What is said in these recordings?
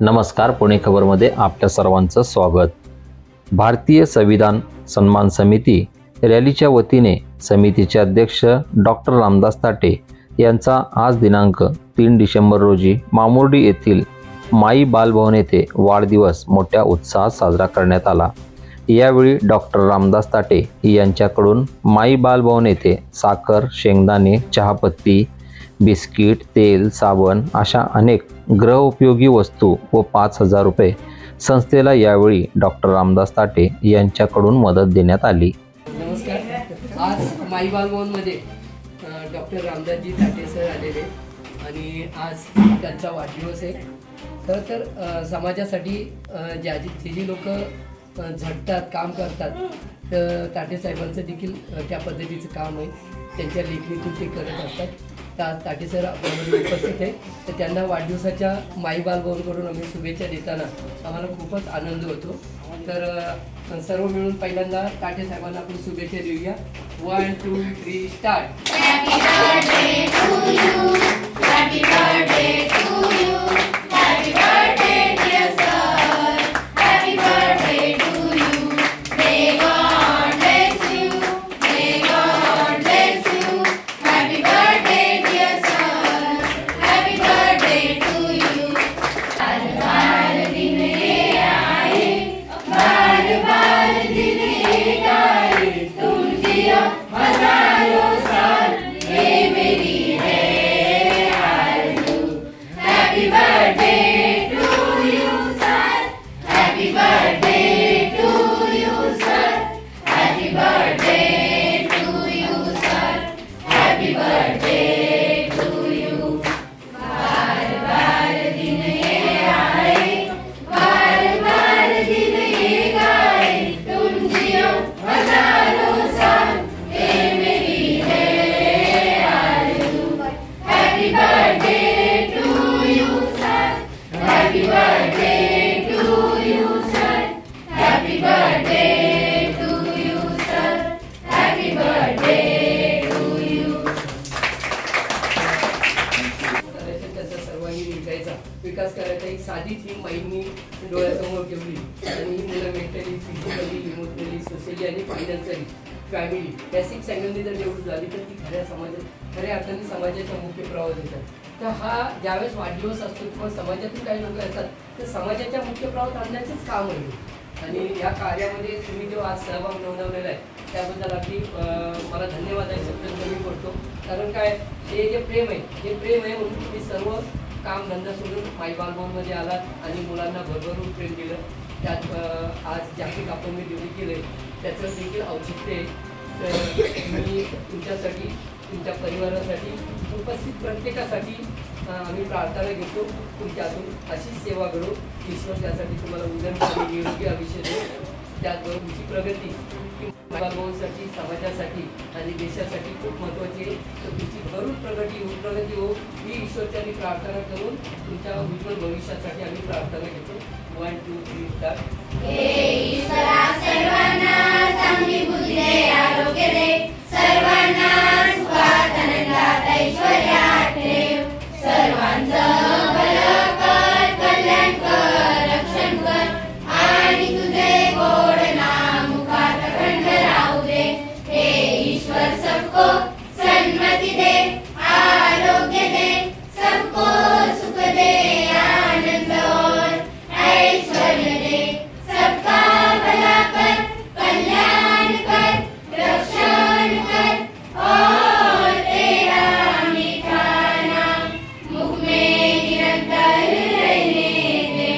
नमस्कार, पुणे खबरमध्ये आपल्या सर्वांचं स्वागत। भारतीय संविधान सन्मान समिती रॅलीच्या वतीने समितीचे अध्यक्ष डॉक्टर रामदास ताटे यांचा आज दिनांक 3 डिसेंबर रोजी मामुर्डी येथील माई बालभवन येथे वाढदिवस मोठ्या उत्साहात साजरा करण्यात आला। यावेळी डॉक्टर रामदास ताटे यांच्याकडून माई बालभवन येथे साखर, शेंगदाणे, चहापत्ती, बिस्किट, तेल, साबण अशा अनेक गृहोपयोगी वस्तू व 5,000 रुपये संस्थेला यावेळी डॉक्टर रामदास ताटे यांच्याकडून मदत देण्यात आली। नमस्कार। आज माई बालभवनमध्ये डॉक्टर रामदासजी ताटे सर आलेले आणि आज त्यांचा वाढदिवस आहे। खरं तर समाजासाठी जी लोक झटतात, काम करतात, तर ताटे साहेबांचं देखील त्या पद्धतीचं काम आहे। त्यांच्या लेखणीतून ते करत असतात। ताटे सर आपल्यामध्ये उपस्थित आहे, तर त्यांना वाढदिवसाच्या माई बालभवनकडून आम्ही शुभेच्छा देताना आम्हाला खूपच आनंद होतो। तर सर्व मिळून पहिल्यांदा ताटे साहेबांना आपण शुभेच्छा देऊया। 1 2 3 start. Happy birthday to you, happy birthday to you, happy birthday dear sir, happy birthday to you, may God bless you, may God bless you, happy birthday dear sir, happy birthday to you. आज बाल दिन ये आए, बाल बाल दिन ये आए, तुम जियो हजारों साल, ये मेरी है आरज़ू। Happy birthday to you sir, happy birthday to you sir, happy birthday to you sir, happy birthday to you. बाल बाल दिन ये आए, बाल बाल दिन ये गाए, तुम जियो हजारों साल, ये मेरी है आरज़ू। Happy birthday to you sir, happy birthday to you sir, happy birthday to you sir, happy birthday to you. त्याचा सर्वांगीण विकास करायचा एक साधी थीम माईंनी डोळ्यासमोर ठेवली आणि मुलं मेंटली, फिजिकली, इमोशनली, सोशली आणि फायनान्शियली फॅमिली या 6 अँगलनी जर डेव्हलप झाली तर ती खऱ्या अर्थाने समाजाच्या मुख्य प्रवाह देतात। तर हा ज्यावेळेस वाढदिवस असतो किंवा समाजातून काही लोक येतात तर समाजाच्या मुख्य प्रवाहात आणण्याचंच काम आहे। आणि या कार्यामध्ये तुम्ही जो आज सहभाग नोंदवलेला आहे त्याबद्दल अगदी मला धन्यवाद आहे, शब्द कमी करतो। कारण काय, हे जे प्रेम आहे हे प्रेम आहे म्हणून तुम्ही सर्व काम धंदा सोडून माई बालभवनमध्ये आलात आणि मुलांना भरभरून प्रेम दिलं। त्यात आज जागतिक आपण मी डिग्री केलं त्याचं देखील औचित्य आहे। तर मी तुमच्यासाठी, तुमच्या परिवारासाठी, उपस्थित प्रत्येकासाठी आम्ही प्रार्थना घेतो तुमच्यातून अशीच सेवा घडो। ईश्वर त्यासाठी तुम्हाला उदंड निरोगी आयुष्य देऊ, त्याचबरोबर तुमची प्रगती बालभवनसाठी, समाजासाठी आणि देशासाठी खूप महत्त्वाची आहे। तर तुमची भरून प्रगती हो ही ईश्वरच्यानी प्रार्थना करून तुमच्या उज्ज्वल भविष्यासाठी आम्ही प्रार्थना घेतो। 1 2 3 स्टार्ट। हे ईश्वरा सर्वांना चांगली बुद्धी दे, आरोग्य दे, सर्वांना सुखात आनंदात ऐश्वर्यात ठेव, सर्वांचं भलं कर, कल्याण कर, रक्षण कर आणि तुझे गोड नाम मुखात अखंड राहू दे। हे ईश्वर सबको सन्मति दे, आरोग्य दे, सबको सुख दे, आनंद और ऐश्वर्य दे, सबका भला कर, कल्याण कर, रक्षण कर और तेरा मीठा नाम मुख में निरंतर रहने दे।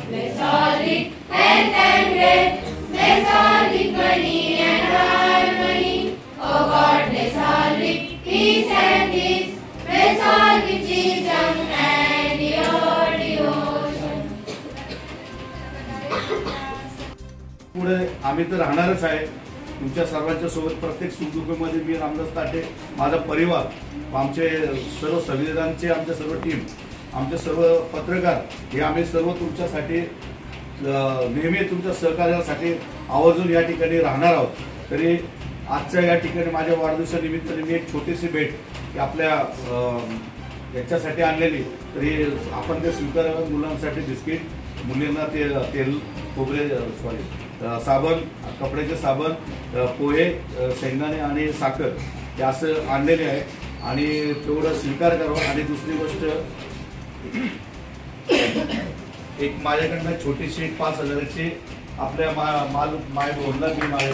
Bless all with health and wealth, bless all with money and harmony, oh God, bless all with peace and peace, bless all with wisdom and your devotion. पुढे आम्ही तर राहणारच आहे तुमच्या सर्वांच्या सोबत। प्रत्येक सुखदुःखामध्ये मी रामदास ताटे, माझा परिवार, आमचे सर्व संविधानचे, आमचे सर्व टीम, आमचे सर्व पत्रकार हे आम्ही सर्व तुमच्यासाठी नेहमी तुमच्या सहकार्यासाठी आवर्जून या ठिकाणी राहणार आहोत। तरी आजच्या या ठिकाणी माझ्या वाढदिवसानिमित्ताने मी एक छोटीशी भेट आपल्या याच्यासाठी आणलेली, तरी आपण ते स्वीकारावं. मुलांसाठी बिस्किट, मुलींना ते तेल, खोबरे साबण, कपड्याचे साबण, पोहे, शेंगदाणे आणि साखर हे असं आणलेले आहे आणि तेवढं स्वीकार करावं. आणि दुसरी गोष्ट, एक माझ्याकडनं छोटीशी 5,000ची आपल्या माय बोलला मी माझ्या